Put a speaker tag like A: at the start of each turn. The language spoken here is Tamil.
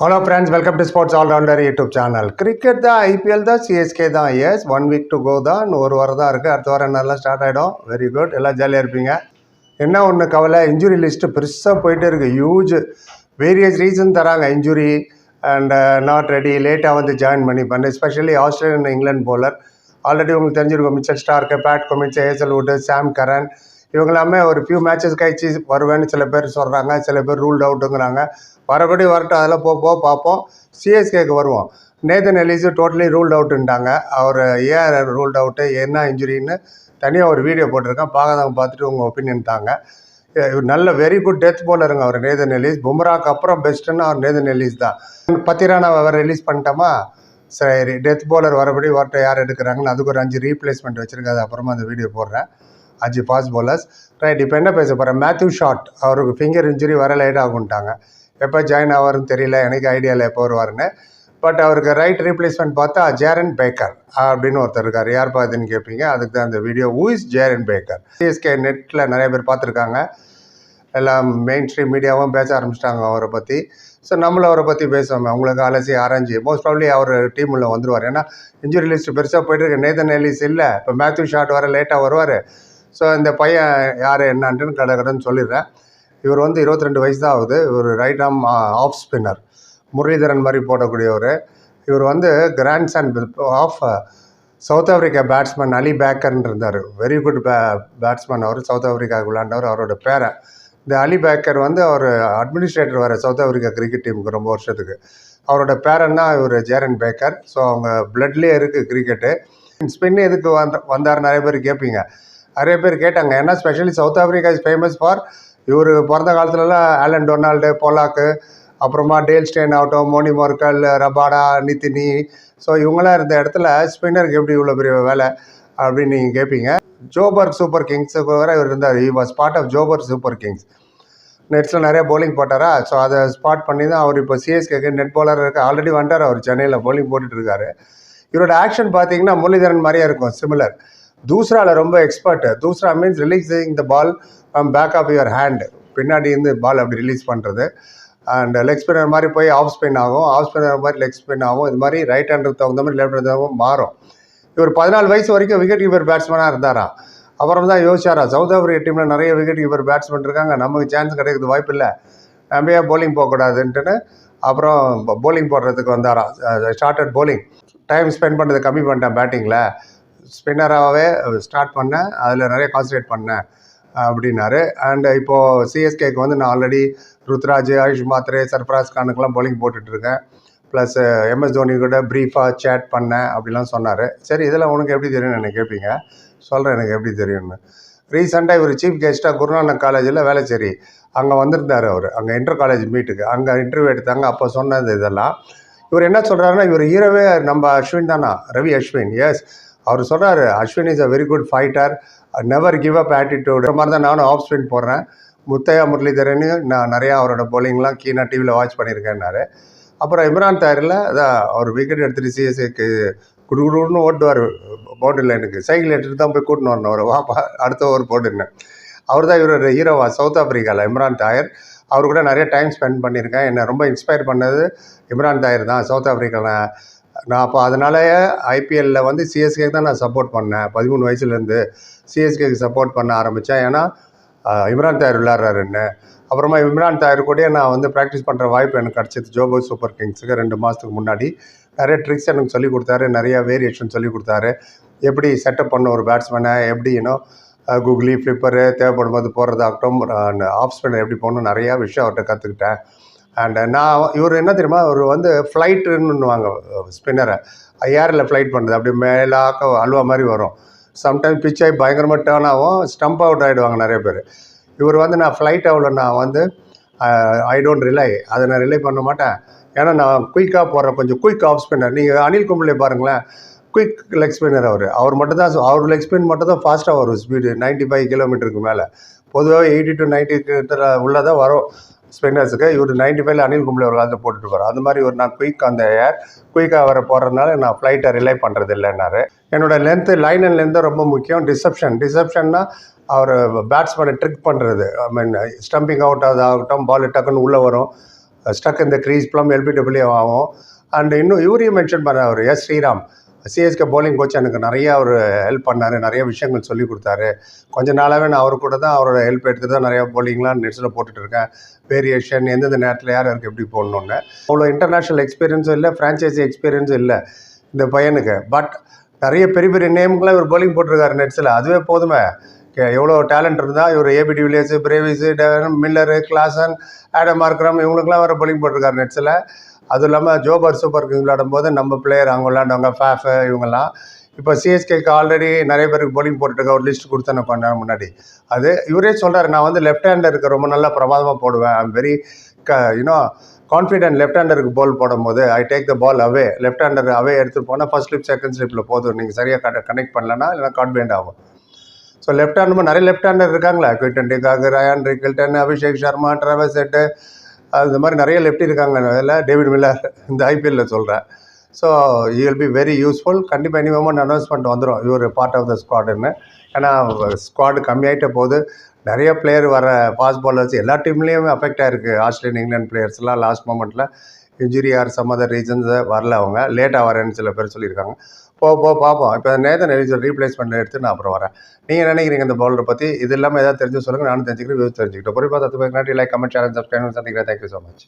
A: Hello friends, welcome to Sports All Rounder YouTube channel. Cricket தான் IPL தான் CSK தான். எஸ் 1 week to go தான். ஒரு வாரம் தான் இருக்குது. அடுத்த வாரம் நல்லா ஸ்டார்ட் ஆகிடும். வெரி குட், எல்லாம் ஜாலியாக இருப்பீங்க. என்ன ஒன்று கவலை, இன்ஜுரி லிஸ்ட்டு பெருசாக போயிட்டே இருக்குது. ஹியூஜ் வேரியஸ் ரீசன் தராங்க. இன்ஜுரி அண்ட் நாட் ரெடி, லேட்டாக வந்து ஜாயின் பண்ணி especially Australian England bowler. Already உங்களுக்கு தெரிஞ்சிருக்கும், Mitchell Starc, Pat Cummins, Hazlewood, Sam Curran, இவங்களாமே ஒரு ஃபியூ மேட்சஸ் கழிச்சு வருவேன்னு சில பேர் சொல்கிறாங்க. சில பேர் ரூல்ட் அவுட்டுங்கிறாங்க. வரபடி வரட்டும், அதெல்லாம் பார்ப்போம். சிஎஸ்கேக்கு வருவோம். நேதன் எலிஸு டோட்டலி ரூல்ட் அவுட்டுன்ட்டாங்க. அவர் ஏன் ரூல்ட் அவுட்டு, என்ன இன்ஜுரின்னு தனியாக ஒரு வீடியோ போட்டிருக்கேன். பார்த்துட்டு உங்கள் ஒப்பீனியன் தாங்க. இவர் நல்ல வெரி குட் டெத் போலருங்க அவர் நேதன் எலிஸ். பும்ராக்கு அப்புறம் பெஸ்ட்டுன்னு அவர் நேதன் எலிஸ் தான். பத்திரானா அவர் ரிலீஸ் பண்ணிட்டோமா, சரி டெத் போலர் வரபடி வரட்டும், யார் எடுக்கிறாங்கன்னு அதுக்கு ஒரு 5 ரீப்ளேஸ்மெண்ட் வச்சுருக்காது. அப்புறமா அந்த வீடியோ போடுறேன். 5 ஃபாஸ்ட் போலர்ஸ். ரைட், இப்போ என்ன பேச போகிறேன், மேத்யூ ஷாட் அவருக்கு ஃபிங்கர் இன்ஜுரி வர லேட் ஆகுன்ட்டாங்க. எப்போ ஜாயின் ஆவார்னு தெரியல, எனக்கு ஐடியாவில் எப்போ வருவாருன்னு. பட் அவருக்கு ரைட் ரீப்ளேஸ்மெண்ட் பார்த்தா ஜேரன் பேக்கர் அப்படின்னு ஒருத்தர் இருக்கார். யார் பார்த்துன்னு கேட்பீங்க, அதுக்கு தான் அந்த video. Who is Jeran Bacher? CSK நெட்டில் நிறைய பேர் பார்த்துருக்காங்க. எல்லாம் மெயின் ஸ்ட்ரீம் மீடியாவும் பேச ஆரம்பிச்சிட்டாங்க அவரை பற்றி. ஸோ நம்மளும் அவரை பற்றி பேசுவோம். உங்களுக்கு அலசி ஆராய்ச்சி மோஸ்ட் ப்ராப்ளி அவர் டீமில் வந்துடுவார். ஏன்னா இன்ஜுரி லிஸ்ட் பெருசாக போய்ட்டு நேதன் எலிஸ் இல்லை, இப்போ மேத்யூ ஷாட் வர லேட்டாக வருவார். ஸோ இந்த பையன் யார் என்னான்ட்டுன்னு கடைன்னு சொல்லிடுறேன். இவர் வந்து 22 வயசு தான் ஆகுது. இவர் ரைட் ஆம் ஆஃப் ஸ்பின்னர், முரளிதரன் மாதிரி போடக்கூடியவர். இவர் வந்து grand son of South Africa batsman Ali பேக்கர்ன்னு இருந்தார். வெரி குட் பேட்ஸ்மேன் அவர். சவுத் ஆஃப்ரிக்காவுக்கு விளையாண்டவர். அவரோட பேரை இந்த அலி பேக்கர் வந்து அவர் அட்மினிஸ்ட்ரேட்டர் வர சவுத் ஆஃப்ரிக்கா கிரிக்கெட் டீமுக்கு ரொம்ப வருஷத்துக்கு. அவரோட பேரன் தான் இவர் ஜேரன் பேக்கர். ஸோ அவங்க பிளட்லேயே இருக்குது கிரிக்கெட்டு. ஸ்பின் எதுக்கு வந்தார் நிறைய பேர் கேட்பீங்க. நிறைய பேர் கேட்டாங்க. ஏன்னா specially south Africa is famous for, இவர் பிறந்த காலத்துலலாம் ஆலன் டொனால்டு, பொலாக்கு, அப்புறமா டேல் ஸ்டெயின் ஆகட்டும், மோனி மோர்கல், ரபாடா, நிதினி, ஸோ இவங்களாம் இருந்த இடத்துல ஸ்பின்னருக்கு எப்படி இவ்வளோ பெரிய வேலை அப்படின்னு நீங்கள் கேட்பீங்க. ஜோபர்க் சூப்பர் கிங்ஸுக்கு வர இவர் இருந்தார். He was part of Joburg Super Kings. நெட்ஸில் நிறைய போலிங் போட்டாரா, ஸோ அதை ஸ்பாட் பண்ணி தான் அவர் இப்போ சிஎஸ்கேக்கு நெட் போலர் இருக்குது. ஆல்ரெடி வந்துட்டார் அவர், சென்னையில் போலிங் போட்டுட்ருக்காரு. இவரோட ஆக்ஷன் பார்த்தீங்கன்னா முரளிதரன் மாதிரியே இருக்கும், சிமிலர். தூசராவில் ரொம்ப expert. Doosra means releasing the ball from back of your hand, பின்னாடி இருந்து பால் அப்படி ரிலீஸ் பண்ணுறது. அண்ட் லெக் ஸ்பின்னர் மாதிரி போய் ஆஃப் ஸ்பின் ஆகும், ஆஃப் ஸ்பின்னர் மாதிரி லெக் ஸ்பின் ஆகும். இது மாதிரி ரைட் ஹேண்டுக்கு தகுந்த மாதிரி லெஃப்ட் ஹேண்ட் மாறும். இவர் 14 வயசு வரைக்கும் விக்கெட் கீப்பர் பேட்ஸ்மேனாக இருந்தாராம். அப்புறம் தான் யோசிச்சாரா, சவுத் ஆஃப்ரிக்கா டீமில் நிறைய விக்கெட் கீப்பர் பேட்ஸ்மேன் இருக்காங்க, நமக்கு சான்ஸ் கிடைக்கிறது வாய்ப்பு இல்லை, நம்ம ஏன் போலிங் போகக்கூடாதுன்ட்டுன்னு அப்புறம் போலிங் போடுறதுக்கு வந்தாராம். Started polling. டைம் ஸ்பெண்ட் பண்ணுறது கம்மி பண்ணிட்டேன் பேட்டிங்கில், ஸ்பின்னராகவே ஸ்டார்ட் பண்ணேன், அதில் நிறைய கான்சன்ட்ரேட் பண்ணேன் அப்படின்னாரு. அண்ட் இப்போது சிஎஸ்கேக்கு வந்து நான் ஆல்ரெடி ருத்ராஜ், ஆயுஷ் மாத்ரே, சர்ஃப்ராஸ் கானுக்கெலாம் போலிங் போட்டுட்ருக்கேன். ப்ளஸ் எம்எஸ் தோனி கூட ப்ரீஃபாக சேட் பண்ணேன் அப்படிலாம் சொன்னார். சரி, இதெல்லாம் உனக்கு எப்படி தெரியும்னு எனக்கு கேட்பீங்க. சொல்கிறேன் எனக்கு எப்படி தெரியும்னு. ரீசெண்டாக இவர் சீஃப் கெஸ்ட்டாக குருநானக் காலேஜில் வேலைச்சேரி அங்கே வந்திருந்தார் அவர். அங்கே இன்டர் காலேஜ் மீட்டுக்கு அங்கே இன்டர்வியூ எடுத்தாங்க. அப்போ சொன்னது இதெல்லாம். இவர் என்ன சொல்கிறாருன்னா, இவர் ஹீரோவே நம்ம அஸ்வின் தானா, ரவி அஸ்வின். எஸ், அவர் சொல்கிறாரு, Ashwin is a very good fighter, never give up attitude. மாதிரி தான் நானும் ஆஃப் ஸ்பின் போடுறேன். முத்தையா முரளிதரன்னு நான் நிறையா அவரோட போலிங்லாம் கீனாக டிவியில் வாட்ச் பண்ணியிருக்கேன்னாரு. அப்புறம் இம்ரான் தாரில் அதான் அவர் விக்கெட் எடுத்துகிட்டு சிஎஸ்கேக்கு குடுன்னு ஓட்டுவார் பவுண்டரி லைனுக்கு. சைக்கிள் எடுத்துகிட்டு தான் போய் கூட்டின்னு வரணும் அவர், வாப்பா அடுத்த ஓவர் போட்டுருந்தேன். அவர் தான் இவரோட ஹீரோவா சவுத் ஆஃப்ரிக்காவில், இம்ரான் தாயர். அவர் கூட நிறைய டைம் ஸ்பெண்ட் பண்ணியிருக்கேன். என்னை ரொம்ப இன்ஸ்பயர் பண்ணது இம்ரான் தாயர் தான் சவுத் ஆஃப்ரிக்காவில். நான் அப்போ அதனாலேயே ஐபிஎல்லில் வந்து சிஎஸ்கேக்கு தான் நான் சப்போர்ட் பண்ணேன். 13 வயசுலேருந்து சிஎஸ்கேக்கு சப்போர்ட் பண்ண ஆரம்பித்தேன். ஏன்னா இம்ரான் தாயர் விளையாடுறாருன்னு. அப்புறமா இம்ரான் தாயர் கூட நான் வந்து ப்ராக்டிஸ் பண்ணுற வாய்ப்பு எனக்கு கிடச்சிது ஜோபர்க் சூப்பர் கிங்ஸுக்கு 2 மாதத்துக்கு முன்னாடி. நிறைய ட்ரிக்ஸ் எனக்கு சொல்லிக் கொடுத்தாரு, நிறையா வேரியேஷன் சொல்லிக் கொடுத்தாரு. எப்படி செட்டப் பண்ண ஒரு பேட்ஸ்மேனை, எப்படி கூகுளி ஃப்ளிப்பரு தேவைப்படும் போது போடுறதாகட்டும், ஆஃப் ஸ்பின்னர் எப்படி போடணும், நிறையா விஷயம் அவர்கிட்ட கற்றுக்கிட்டேன். அண்ட் நான் இவர் என்ன தெரியுமா, அவர் வந்து ஃப்ளைட்டுன்னுவாங்க ஸ்பின்னரை, ஏரில் ஃப்ளைட் பண்ணுறது, அப்படி மேலாக்க அல்வா மாதிரி வரும். சம்டைம்ஸ் பிச் ஆகி பயங்கரமாக டேர்ன் ஆகும், ஸ்டம்ப் அவுட் ஆகிடுவாங்க நிறைய பேர். இவர் வந்து நான் ஃப்ளைட் ஆகல, நான் வந்து ஐ டோன்ட் ரிலை, அதை நான் ரிலை பண்ண மாட்டேன். ஏன்னா நான் குயிக்காக போடுறேன், கொஞ்சம் குயிக் ஆஃப் ஸ்பின்னர். நீங்கள் அனில் கும்ப்ளே பாருங்களேன், குயிக் லெக் ஸ்பின்னர் அவர். அவர் மட்டும் தான், அவர் லெக் ஸ்பின் மட்டும் தான் ஃபாஸ்ட்டாக வரும், ஸ்பீடு 95 கிலோமீட்டருக்கு மேலே. பொதுவாக 80 to 90 உள்ளதான் வரும் ஸ்பின்னர்ஸுக்கு. இவர் 95 அனில் கும்ப்ளே ஒரு காலத்தில் போட்டுட்டு அந்த மாதிரி ஒரு நான் குயிக் அந்த குயிக்காக வர போடுறதுனால நான் ஃப்ளைட்டை ரிலை பண்ணுறது இல்லைன்னாரு. என்னோடய லென்த்து, லைன் அண்ட் லென்த்து ரொம்ப முக்கியம். டிசப்ஷன்னா அவர் பேட்ஸ்மேனை ட்ரிக் பண்ணுறது. ஐ மீன் ஸ்டம்பிங் அவுட் ஆகட்டும், பால் டக்குன்னு உள்ளே வரும், ஸ்டக் இந்த க்ரீஸ் ப்ளம் எல்பிடபிள்யூ ஆகும். அண்ட் இன்னும் இவரையும் மென்ஷன் பண்ண அவர் S Sriram, CSK bowling coach. எனக்கு நிறையா அவர் ஹெல்ப் பண்ணார், நிறைய விஷயங்கள் சொல்லி கொடுத்தாரு. கொஞ்ச நாளாகவே நான் அவர் கூட தான் அவரோட ஹெல்ப் எடுத்து தான் நிறையா பவுலிங்லாம் நெட்ஸில் போட்டுட்ருக்கேன். வேரியேஷன் எந்தெந்த நேரத்தில் யார் யாருக்கு எப்படி போடணுன்னு. அவ்வளோ இன்டர்நேஷ்னல் எக்ஸ்பீரியன்ஸும் இல்லை, ஃப்ரான்ச்சைசி எக்ஸ்பீரியன்ஸும் இல்லை இந்த பையனுக்கு. பட் நிறைய பெரிய பெரிய நேமுக்கெலாம் இவர் பவுலிங் போட்டிருக்காரு நெட்ஸில். அதுவே போதுமே. எவ்வளோ டேலண்ட் இருந்தால் இவர் AB de Villiers, Brevis, Miller, Klaasen, Aiden Markram இவங்களுக்குலாம் வேறு பவுலிங் போட்டிருக்காரு நெட்ஸில். அதுவும் இல்லாமல் ஜோபர் சூப்பர் கிங்ஸ் விளையாடும்போது நம்ம பிளேயர் அவங்க விளையாண்டவங்க ஃபேஃபு இவங்கெல்லாம். இப்போ சிஎஸ்கேக்கு ஆல்ரெடி நிறைய பேருக்கு பவுலிங் போட்டுருக்க ஒரு லிஸ்ட் கொடுத்தேன் கொஞ்ச நேரம் முன்னாடி. அது இவரே சொல்கிறார், நான் வந்து லெஃப்ட் ஹேண்டருக்கு ரொம்ப நல்லா பிரமாதமாக போடுவேன். ஐம் வெரி கான்ஃபிடென்ட் லெஃப்ட் ஹேண்டருக்கு பால் போடும்போது. I take the ball away, left hander away எடுத்துகிட்டு போனால் ஃபர்ஸ்ட் ஸ்லிப் செகண்ட் ஸ்லிப்பில் போதும், நீங்கள் சரியாக கனெக்ட் பண்ணலன்னா இல்லைனா கான்ஃபிடென்ட் ஆகும். ஸோ லெஃப்ட் ஹேண்டர் நிறைய லெஃப்ட் ஹேண்டர் இருக்காங்களா, Quinton de Kock, Ryan Rickelton, Abhishek Sharma, Travis Head, அது மாதிரி நிறைய லெஃப்ட் இருக்காங்க. அதில் டேவிட் மில்லர் இந்த ஐபிஎல்லில் சொல்கிறேன். So you will be very useful. கண்டிப்பாக இனி மொமெண்ட் அனௌன்ஸ்மெண்ட் வந்துடும் இவர் பார்ட் ஆஃப் த ஸ்குவாடுன்னு. ஏன்னா ஸ்குவாடு கம்மியாகிட்ட போது நிறைய பிளேயர் வர ஃபாஸ்ட் பாலர்ஸ் எல்லா டீம்லேயுமே அஃபெக்ட் ஆகிருக்கு. ஆஸ்திரேலியன், இங்கிலாந்து பிளேயர்ஸ்லாம் லாஸ்ட் மொமெண்ட்டில் injury or some other reasons வரல, அவங்க லேட்டாக வரேன்னு சில பேர் சொல்லியிருக்காங்க. பார்ப்போம். இப்போ நேதன் எலிஜர் ரீப்ளேஸ்மெண்ட் எடுத்து நான் அப்புறம் வரேன். நீங்கள் நினைக்கிறீங்க இந்த பவுலரை பற்றி? இது இல்லாமல் ஏதாவது தெரிஞ்சு சொல்லுங்கள், நானும் தெரிஞ்சுக்கிறேன், வியூஸ் தெரிஞ்சுக்கிட்டோம். குறிப்பாக 10 பேருக்கு நன்றி. லைக், கமெண்ட், ஷேர், சப்ஸ்கிரைப் சந்திக்கிறேன். Thank you so much.